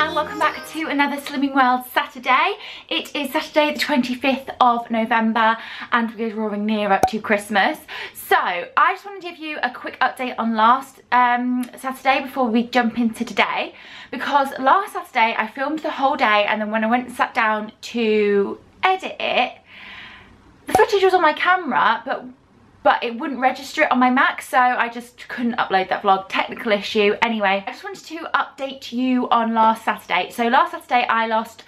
and welcome back to another Slimming World Saturday. It is Saturday the 25th of November and we're drawing nearer to Christmas. So I just want to give you a quick update on last Saturday before we jump into today, because last Saturday I filmed the whole day and then when I went and sat down to edit it, the footage was on my camera but it wouldn't register it on my Mac, so I just couldn't upload that vlog. Technical issue. Anyway, I just wanted to update you on last Saturday. So last Saturday I lost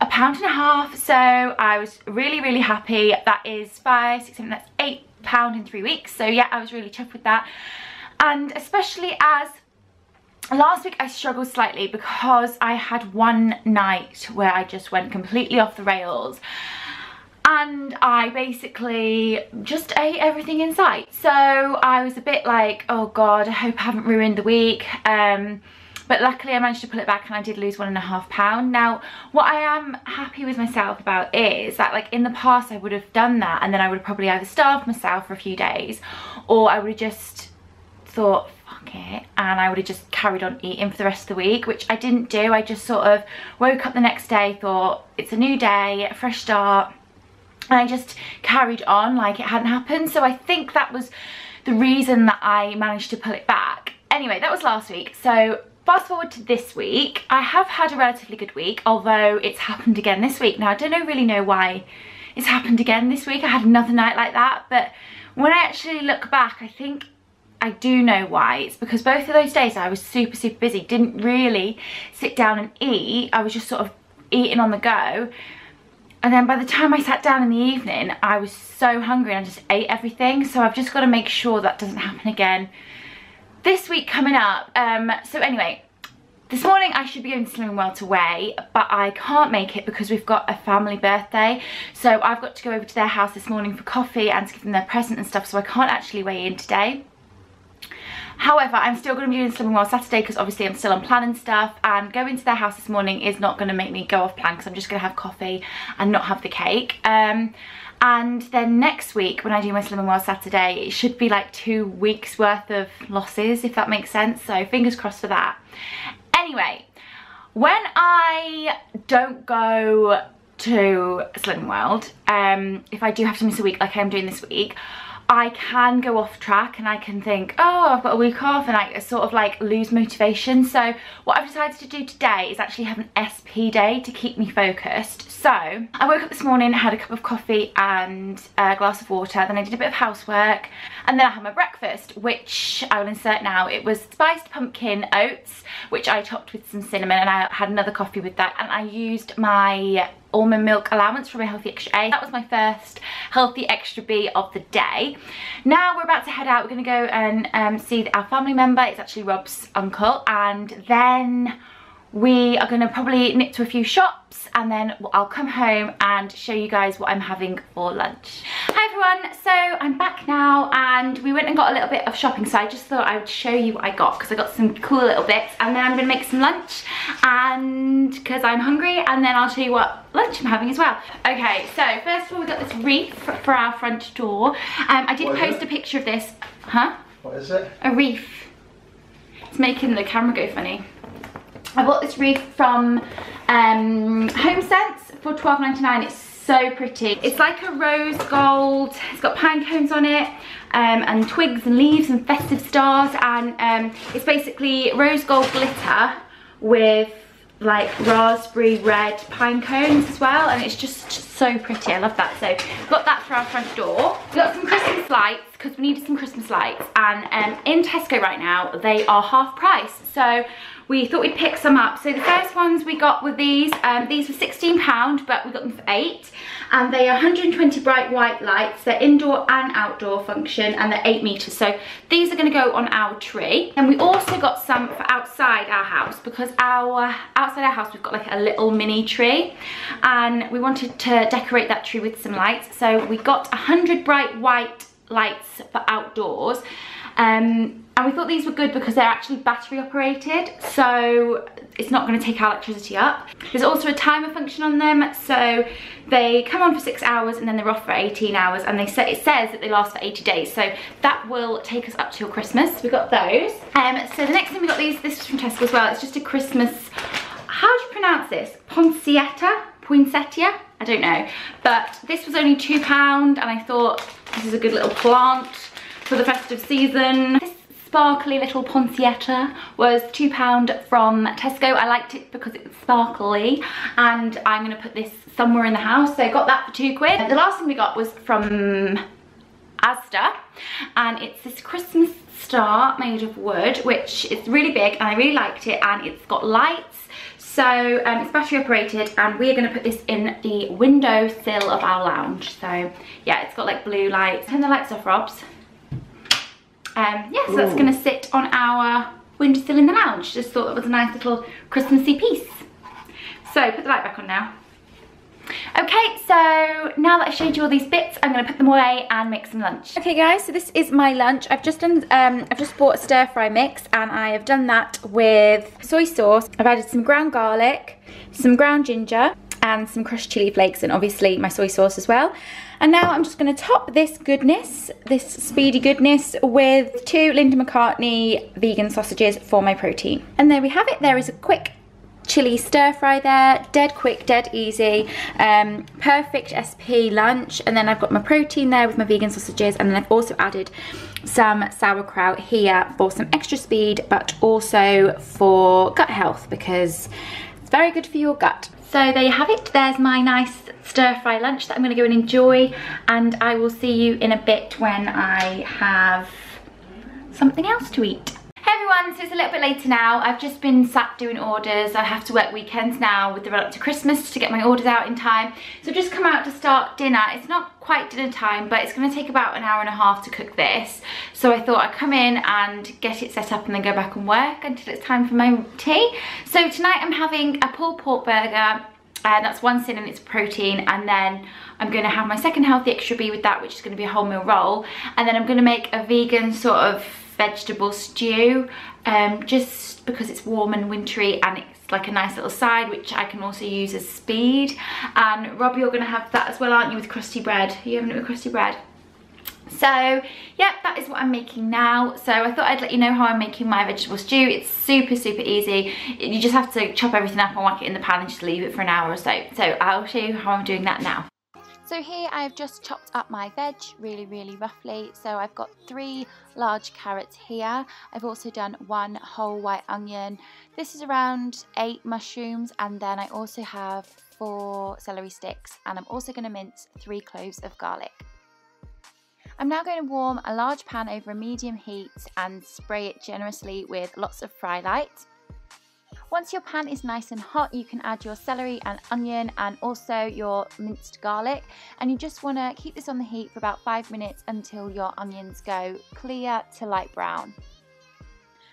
£1.5 pounds, so I was really happy. That is 5, 6, 7, that's £8 in 3 weeks. So yeah, I was really chuffed with that. And especially as last week I struggled slightly because I had one night where I just went completely off the rails. And I basically just ate everything in sight. So I was a bit like, oh God, I hope I haven't ruined the week. But luckily I managed to pull it back and I did lose £1.5 pounds. Now, what I am happy with myself about is that, like, in the past I would have done that and then I would have probably either starved myself for a few days or I would have just thought, fuck it, and I would have just carried on eating for the rest of the week, which I didn't do. I just sort of woke up the next day, thought, it's a new day, a fresh start. And I just carried on like it hadn't happened. So I think that was the reason that I managed to pull it back. Anyway, that was last week. So fast forward to this week. I have had a relatively good week, although it's happened again this week. Now, I don't really know why it's happened again this week. I had another night like that. But when I actually look back, I think I do know why. It's because both of those days I was super busy. Didn't really sit down and eat. I was just sort of eating on the go. And then by the time I sat down in the evening, I was so hungry and I just ate everything. So I've just got to make sure that doesn't happen again this week coming up. So anyway, this morning I should be going to Slimming World to weigh, but I can't make it because we've got a family birthday. So I've got to go over to their house this morning for coffee and to give them their present and stuff. So I can't actually weigh in today. However, I'm still going to be doing Slimming World Saturday because obviously I'm still on plan and stuff, and going to their house this morning is not going to make me go off plan because I'm just going to have coffee and not have the cake. And then next week when I do my Slimming World Saturday, it should be like 2 weeks worth of losses, if that makes sense. So fingers crossed for that. Anyway, when I don't go to Slimming World, if I do have to miss a week like I'm doing this week, I can go off track and I can think, oh, I've got a week off, and I sort of like lose motivation. So what I've decided to do today is actually have an SP day to keep me focused. So I woke up this morning, had a cup of coffee and a glass of water, then I did a bit of housework, and then I had my breakfast, which I will insert now. It was spiced pumpkin oats, which I topped with some cinnamon, and I had another coffee with that, and I used my almond milk allowance from a Healthy Extra A. That was my first Healthy Extra B of the day. Now we're about to head out. We're going to go and see our family member. It's actually Rob's uncle, and then we are going to probably nip to a few shops, and then I'll come home and show you guys what I'm having for lunch. Hi everyone, so I'm back now and we went and got a little bit of shopping, so I just thought I would show you what I got because I got some cool little bits, and then I'm going to make some lunch and because I'm hungry, and then I'll show you what lunch I'm having as well. Okay, so first of all we got this wreath for our front door. I did post a picture of this. Huh? What is it? A wreath. It's making the camera go funny. I bought this wreath from HomeSense for £12.99. It's so pretty. It's like a rose gold. It's got pine cones on it, and twigs and leaves and festive stars, and it's basically rose gold glitter with like raspberry red pine cones as well, and it's just so pretty. I love that. So got that for our front door. We got some Christmas lights because we needed some Christmas lights, and in Tesco right now they are half price, so we thought we'd pick some up. So the first ones we got were these. These were £16, but we got them for £8. And they are 120 bright white lights. They're indoor and outdoor function, and they're 8 meters. So these are gonna go on our tree. And we also got some for outside our house, because outside our house we've got like a little mini tree, and we wanted to decorate that tree with some lights. So we got 100 bright white lights for outdoors. And we thought these were good because they're actually battery operated, so it's not going to take our electricity up. There's also a timer function on them, so they come on for 6 hours and then they're off for 18 hours, and it says that they last for 80 days, so that will take us up till Christmas. We got those. So the next thing we got this was from Tesco as well. It's just a Christmas how do you pronounce this? Poinsettia? I don't know. But this was only £2 and I thought this is a good little plant for the festive season. This sparkly little poinsettia was £2 from Tesco. I liked it because it was sparkly, and I'm going to put this somewhere in the house. So I got that for £2. The last thing we got was from Asda, and it's this Christmas star made of wood, which is really big and I really liked it, and it's got lights. So it's battery operated, and we're going to put this in the windowsill of our lounge. So yeah, it's got like blue lights. Turn the lights off, Robs. Yeah, so that's going to sit on our windowsill in the lounge. Just thought it was a nice little Christmassy piece. So put the light back on now. Okay, so now that I've showed you all these bits, I'm going to put them away and make some lunch. Okay guys, so this is my lunch. I've just done, I've just bought a stir fry mix, and I have done that with soy sauce. I've added some ground garlic, some ground ginger, and some crushed chili flakes, and obviously my soy sauce as well. And now I'm just going to top this goodness, this speedy goodness, with 2 Linda McCartney vegan sausages for my protein. And there we have it. There is a quick chili stir fry there, dead quick, dead easy, perfect SP lunch. And then I've got my protein there with my vegan sausages, and then I've also added some sauerkraut here for some extra speed, but also for gut health, because it's very good for your gut. So there you have it. There's my nice stir fry lunch that I'm going to go and enjoy, and I will see you in a bit when I have something else to eat. Hey everyone, so it's a little bit later now. I've just been sat doing orders. I have to work weekends now with the run up to Christmas to get my orders out in time. So I've just come out to start dinner. It's not quite dinner time, but it's going to take about an hour and a half to cook this. So I thought I'd come in and get it set up and then go back and work until it's time for my tea. So tonight I'm having a pulled pork burger. That's 1 sin and it's protein, and then I'm going to have my second healthy extra B with that, which is going to be a wholemeal roll, and then I'm going to make a vegan sort of vegetable stew, just because it's warm and wintry, and it's like a nice little side which I can also use as speed. And Rob, you're going to have that as well, aren't you, with crusty bread? Are you having it with crusty bread? So yeah, that is what I'm making now. So I thought I'd let you know how I'm making my vegetable stew. It's super easy. You just have to chop everything up and whack it in the pan and just leave it for an hour or so. So I'll show you how I'm doing that now. So here I've just chopped up my veg really roughly. So I've got 3 large carrots here. I've also done 1 whole white onion. This is around 8 mushrooms, and then I also have 4 celery sticks, and I'm also going to mince 3 cloves of garlic. I'm now going to warm a large pan over a medium heat and spray it generously with lots of fry light. Once your pan is nice and hot, you can add your celery and onion and also your minced garlic, and you just want to keep this on the heat for about 5 minutes until your onions go clear to light brown.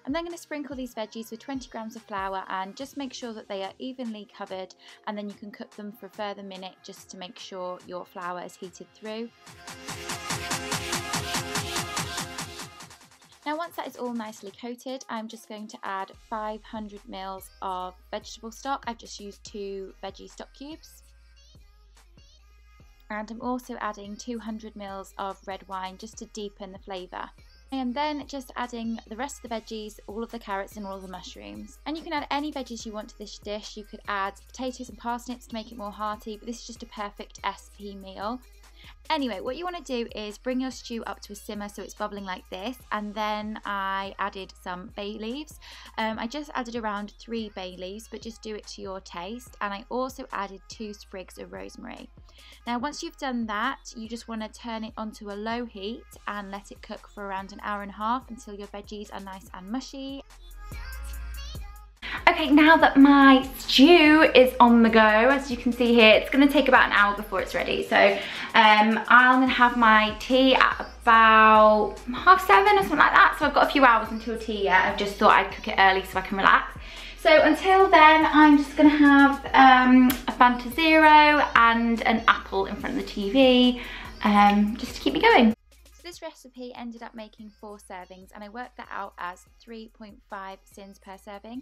I'm then going to sprinkle these veggies with 20 grams of flour and just make sure that they are evenly covered, and then you can cook them for a further minute just to make sure your flour is heated through. Now once that is all nicely coated, I'm just going to add 500 ml of vegetable stock. I've just used 2 veggie stock cubes. And I'm also adding 200 ml of red wine just to deepen the flavour. And then just adding the rest of the veggies, all of the carrots and all of the mushrooms. And you can add any veggies you want to this dish. You could add potatoes and parsnips to make it more hearty, but this is just a perfect SP meal. Anyway, what you want to do is bring your stew up to a simmer so it's bubbling like this, and then I added some bay leaves. I just added around 3 bay leaves, but just do it to your taste, and I also added 2 sprigs of rosemary. Now once you've done that, you just want to turn it onto a low heat and let it cook for around an hour and a half until your veggies are nice and mushy. Okay, now that my stew is on the go, as you can see here, it's going to take about an hour before it's ready. So I'm going to have my tea at about 7:30 or something like that. So I've got a few hours until tea yet. I've just thought I'd cook it early so I can relax. So until then, I'm just going to have a Fanta Zero and an apple in front of the TV, just to keep me going. This recipe ended up making 4 servings, and I worked that out as 3.5 sins per serving.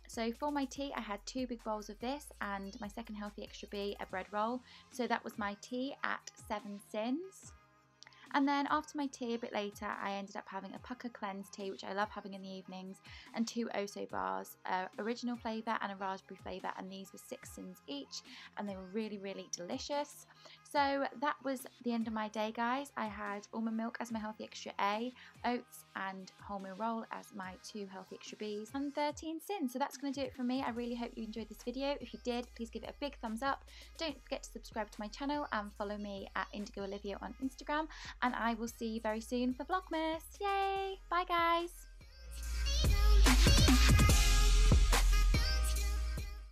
So for my tea, I had 2 big bowls of this and my second healthy extra B, a bread roll. So that was my tea at 7 sins. And then after my tea a bit later, I ended up having a pucker cleanse tea, which I love having in the evenings, and 2 Oso bars, original flavour and a raspberry flavour, and these were 6 cents each, and they were really, really delicious. So that was the end of my day, guys. I had almond milk as my healthy extra A, oats and wholemeal roll as my 2 healthy extra Bs, and 13 cents. So that's going to do it from me. I really hope you enjoyed this video. If you did, please give it a big thumbs up. Don't forget to subscribe to my channel and follow me at Indigo Olivia on Instagram, and I will see you very soon for Vlogmas. Yay! Bye, guys.